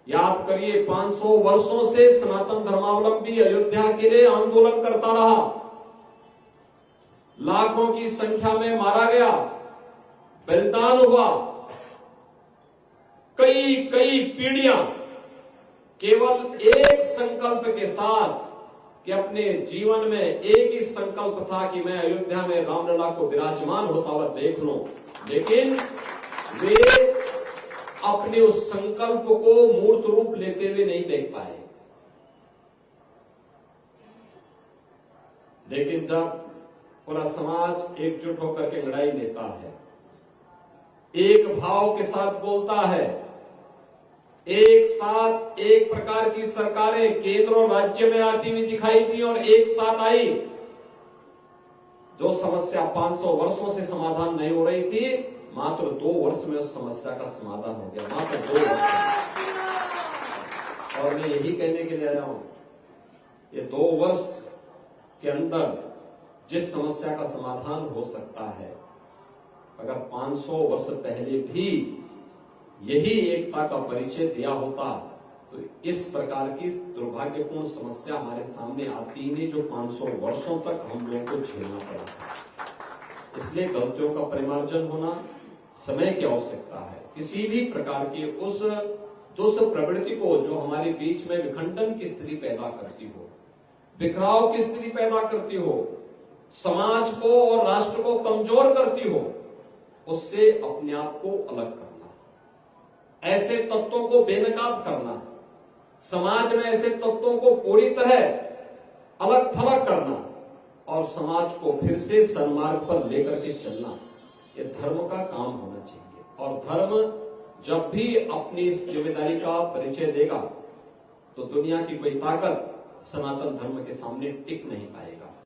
याद करिए 500 वर्षों से सनातन धर्मावलंबी अयोध्या के लिए आंदोलन करता रहा, लाखों की संख्या में मारा गया, बलिदान हुआ, कई कई पीढ़ियां केवल एक संकल्प के साथ कि अपने जीवन में एक ही संकल्प था कि मैं अयोध्या में रामलला को विराजमान होता हुआ देख लूं, लेकिन वे अपने उस संकल्प को मूर्त रूप लेते हुए नहीं देख पाए। लेकिन जब पूरा समाज एकजुट होकर के लड़ाई लेता है, एक भाव के साथ बोलता है, एक साथ एक प्रकार की सरकारें केंद्र और राज्य में आती हुई दिखाई दी और एक साथ आई, जो समस्या 500 वर्षों से समाधान नहीं हो रही थी, मात्र 2 वर्ष में उस समस्या का समाधान हो गया, मात्र 2 वर्ष में। और मैं यही कहने के लिए आया हूं, ये 2 वर्ष के अंदर जिस समस्या का समाधान हो सकता है, अगर 500 वर्ष पहले भी यही एकता का परिचय दिया होता तो इस प्रकार की दुर्भाग्यपूर्ण समस्या हमारे सामने आती ही नहीं, जो 500 वर्षों तक हम लोगों को झेलना पड़ा था। इसलिए गलतियों का परिमार्जन होना समय की आवश्यकता है। किसी भी प्रकार की उस दुष्प्रवृत्ति को जो हमारे बीच में विखंडन की स्थिति पैदा करती हो, बिखराव की स्थिति पैदा करती हो, समाज को और राष्ट्र को कमजोर करती हो, उससे अपने आप को अलग करना, ऐसे तत्वों को बेनकाब करना, समाज में ऐसे तत्वों को पूरी तरह अलग थलग करना और समाज को फिर से सन्मार्ग पर लेकर के चलना, ये धर्म का काम होना चाहिए। और धर्म जब भी अपनी इस जिम्मेदारी का परिचय देगा तो दुनिया की कोई ताकत सनातन धर्म के सामने टिक नहीं पाएगा।